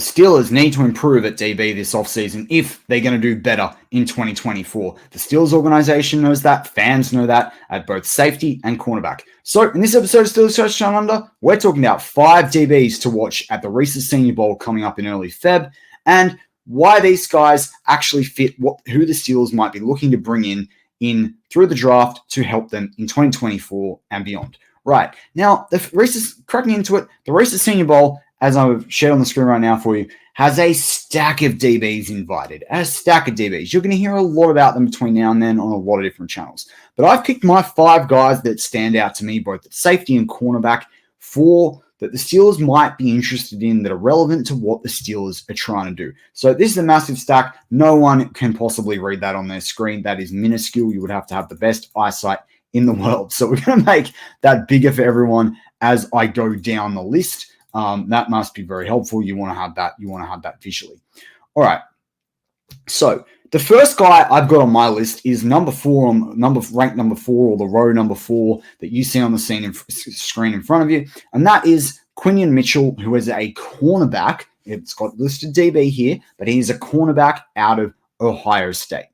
Steelers need to improve at DB this offseason if they're going to do better in 2024. The Steelers organization knows that. Fans know that at both safety and cornerback. So in this episode of Steelers Coach Down Under, we're talking about 5 DBs to watch at the Reese's Senior Bowl coming up in early Feb and why these guys actually fit who the Steelers might be looking to bring in through the draft to help them in 2024 and beyond. Right. Now, cracking into it, the Reese's Senior Bowl, as I've shared on the screen right now for you, has a stack of DBs invited. A stack of DBs. You're going to hear a lot about them between now and then on a lot of different channels. But I've picked my 5 guys that stand out to me, both at safety and cornerback, that the Steelers might be interested in, that are relevant to what the Steelers are trying to do. So this is a massive stack. No one can possibly read that on their screen. That is minuscule. You would have to have the best eyesight in the world. So we're going to make that bigger for everyone as I go down the list. That must be very helpful. You want to have that. You want to have that visually. All right. So the first guy I've got on my list is ranked number 4, or the row number 4 that you see on the screen in front of you, and that is Quinyon Mitchell, who is a cornerback. It's got listed DB here, but he's a cornerback out of Ohio State.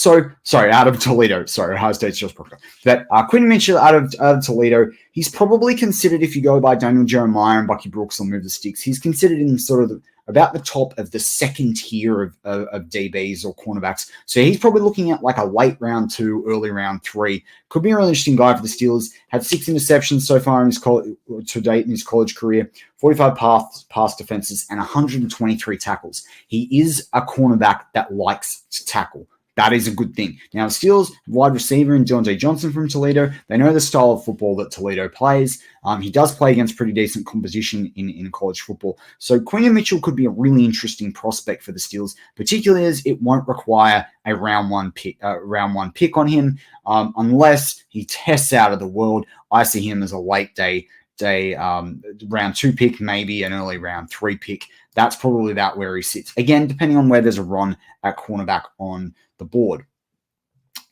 Out of Toledo. Ohio State's just broke up. But Quinyon Mitchell out of Toledo, he's probably considered, if you go by Daniel Jeremiah and Bucky Brooks will move the sticks, he's considered in sort of about the top of the second tier of DBs or cornerbacks. So he's probably looking at like a late round 2, early round 3. Could be a really interesting guy for the Steelers. Had 6 interceptions so far to date in his college career, 45 pass defenses, and 123 tackles. He is a cornerback that likes to tackle. That is a good thing. Now, the Steelers wide receiver in Deontay Johnson from Toledo. They know the style of football that Toledo plays. He does play against pretty decent competition in college football. So Quinyon Mitchell could be a really interesting prospect for the Steelers, particularly as it won't require a round one pick on him unless he tests out of the world. I see him as a late day round 2 pick, maybe an early round 3 pick. That's probably about where he sits. Again, depending on where there's a run at cornerback on the board.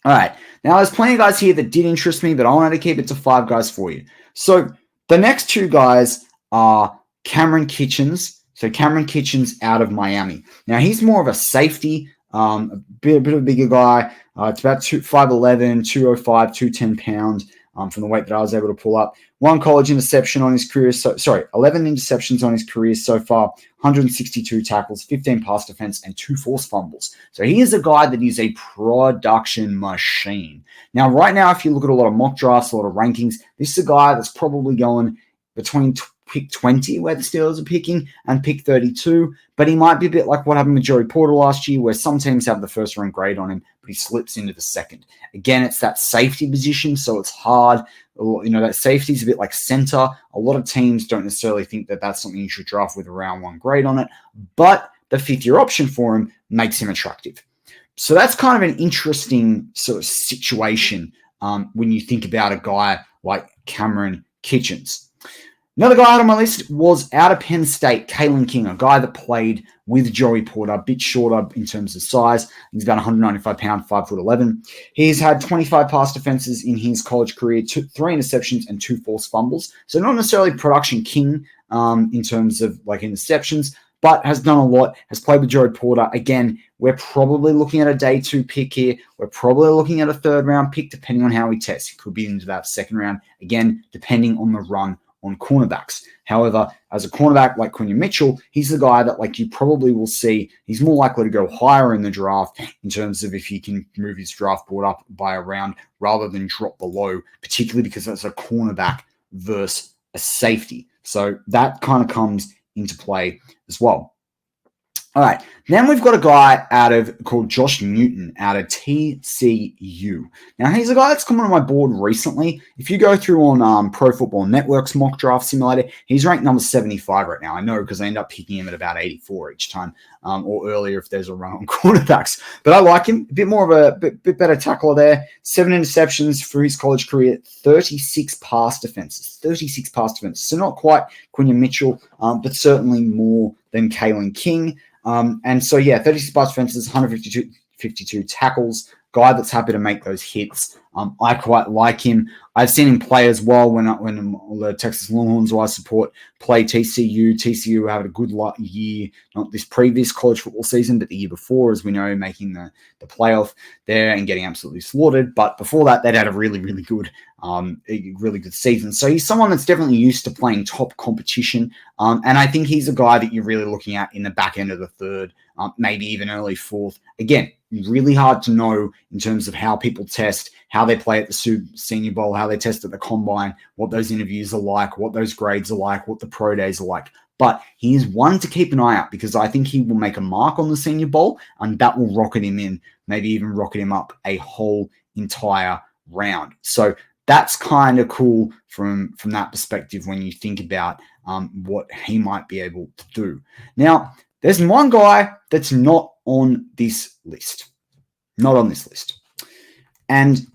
All right. Now, there's plenty of guys here that did interest me, but I wanted to keep it to 5 guys for you. So the next 2 guys are Cameron Kitchens. So Cameron Kitchens out of Miami. Now, he's more of a safety, a bit of a bigger guy. It's about 5'11", 205, 210 pounds. From the weight that I was able to pull up. 1 college interception on his career. 11 interceptions on his career so far, 162 tackles, 15 pass defense, and 2 forced fumbles. So he is a guy that is a production machine. Now, right now, if you look at a lot of mock drafts, a lot of rankings, this is a guy that's probably going between pick 20, where the Steelers are picking, and pick 32. But he might be a bit like what happened with Joey Porter last year, where some teams have the first round grade on him, but he slips into the second. Again, it's that safety position, so it's hard. That safety is a bit like center. A lot of teams don't necessarily think that that's something you should draft with a round 1 grade on it, but the 5th-year option for him makes him attractive. So that's kind of an interesting sort of situation when you think about a guy like Cameron Kitchens. Another guy out on my list was out of Penn State, Kalen King, a guy that played with Joey Porter, a bit shorter in terms of size. He's about 195 pounds, 5'11". He's had 25 pass defenses in his college career, 3 interceptions and 2 forced fumbles. So not necessarily production king in terms of like interceptions, but has done a lot, has played with Joey Porter. Again, we're probably looking at a day 2 pick here. We're probably looking at a 3rd round pick, depending on how he tests. He could be into that 2nd round, again, depending on the run on cornerbacks. However, as a cornerback like Quinyon Mitchell, he's the guy that like you probably will see. He's more likely to go higher in the draft in terms of if he can move his draft board up by a round rather than drop below, particularly because that's a cornerback versus a safety. So that kind of comes into play as well. All right. Then we've got a guy called Josh Newton out of TCU. Now, he's a guy that's come on my board recently. If you go through on Pro Football Network's mock draft simulator, he's ranked number 75 right now. I know because I end up picking him at about 84 each time, or earlier if there's a run on quarterbacks. But I like him. A bit more of a bit better tackler there. 7 interceptions for his college career, 36 pass defenses. 36 pass defenses. So not quite Quinyon Mitchell, but certainly more than Kalen King. 36 pass defenses, 152 tackles, guy that's happy to make those hits. I quite like him. I've seen him play as well when the Texas Longhorns, who I support, play TCU. TCU had a good year, not this previous college football season, but the year before, as we know, making the playoff there and getting absolutely slaughtered. But before that, they'd had a really good season. So he's someone that's definitely used to playing top competition. And I think he's a guy that you're really looking at in the back end of the third, maybe even early fourth. Again, really hard to know in terms of how people test, how they play at the Senior Bowl, how they test at the Combine, what those interviews are like, what those grades are like, what the pro days are like. But he is one to keep an eye out because I think he will make a mark on the Senior Bowl, and that will rocket him in, maybe even rocket him up a whole entire round. So that's kind of cool from that perspective when you think about what he might be able to do. Now, there's one guy that's not on this list. Not on this list. And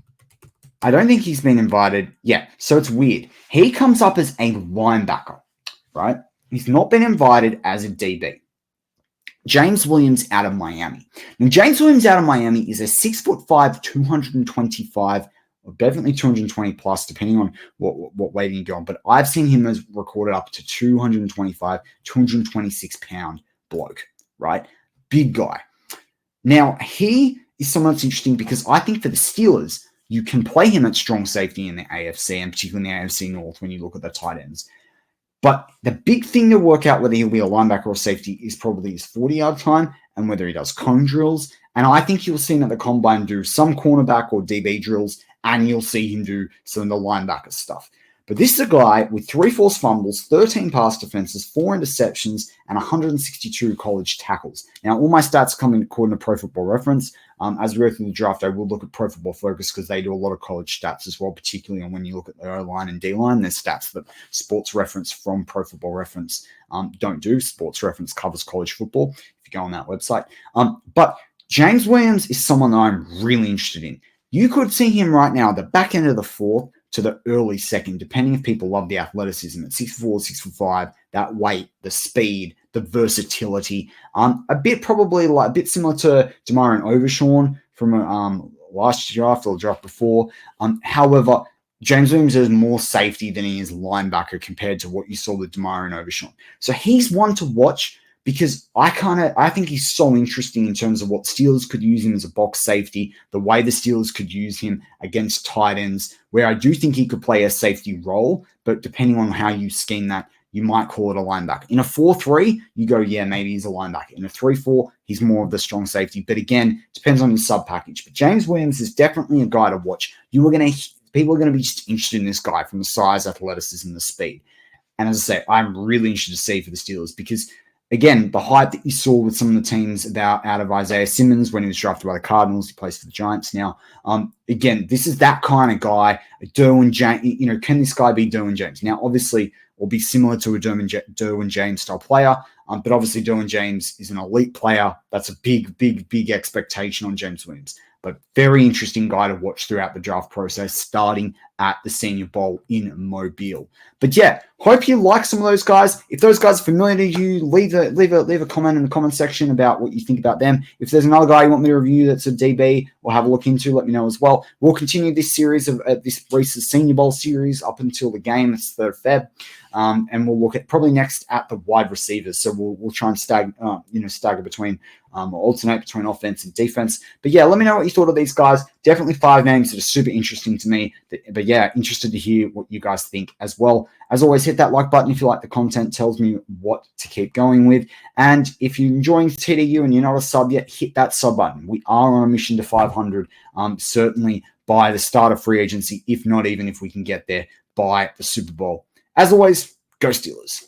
I don't think he's been invited yet. So it's weird. He comes up as a linebacker, right? He's not been invited as a DB. James Williams out of Miami. Now, James Williams out of Miami is a 6'5", 225, or definitely 220 plus, depending on what weighting you go on. But I've seen him as recorded up to 225, 226 pound bloke, right? Big guy. Now, he is someone that's interesting because I think for the Steelers, you can play him at strong safety in the AFC, and particularly in the AFC North when you look at the tight ends. But the big thing to work out whether he'll be a linebacker or safety is probably his 40-yard time and whether he does cone drills. And I think you'll see him at the Combine do some cornerback or DB drills, and you'll see him do some of the linebacker stuff. But this is a guy with 3 forced fumbles, 13 pass defenses, 4 interceptions, and 162 college tackles. Now, all my stats come in according to Pro Football Reference. As we go through the draft, I will look at Pro Football Focus because they do a lot of college stats as well, particularly on when you look at the O-line and D-line. There's stats that Sports Reference from Pro Football Reference don't do. Sports Reference covers college football if you go on that website. But James Williams is someone that I'm really interested in. You could see him right now at the back end of the fourth to the early second, depending if people love the athleticism at 6'4", 6'5", that weight, the speed, the versatility. A bit similar to Demarin Overshawn from last draft or the draft before. However, James Williams is more safety than he is linebacker compared to what you saw with Demarin Overshawn. So he's one to watch because I think he's so interesting in terms of what Steelers could use him as a box safety, the way the Steelers could use him against tight ends, where I do think he could play a safety role, but depending on how you scheme that, you might call it a linebacker. In a 4-3, you go, yeah, maybe he's a linebacker. In a 3-4, he's more of the strong safety. But again, depends on your sub package. But James Williams is definitely a guy to watch. People are going to be just interested in this guy from the size, athleticism, the speed. And as I say, I'm really interested to see for the Steelers because, again, the hype that you saw with some of the teams out of Isaiah Simmons when he was drafted by the Cardinals, he plays for the Giants now. Again, this is that kind of guy. Derwin James, can this guy be Derwin James? Now, obviously, will be similar to a Derwin James style player, but obviously Derwin James is an elite player. That's a big expectation on James Williams. But very interesting guy to watch throughout the draft process, starting at the Senior Bowl in Mobile. But yeah, hope you like some of those guys. If those guys are familiar to you, leave a comment in the comment section about what you think about them. If there's another guy you want me to review that's a DB or have a look into, let me know as well. We'll continue this series of this Reese's Senior Bowl series up until the game. It's 3rd Feb. And we'll look at probably next at the wide receivers. So we'll try and stagger between alternate between offense and defense. But yeah, let me know what you thought of these guys. Definitely 5 names that are super interesting to me. But yeah, interested to hear what you guys think as well. As always, hit that like button if you like the content. Tells me what to keep going with. And if you're enjoying TDU and you're not a sub yet, hit that sub button. We are on a mission to 500. Certainly by the start of free agency, if not even if we can get there by the Super Bowl. As always, go Steelers.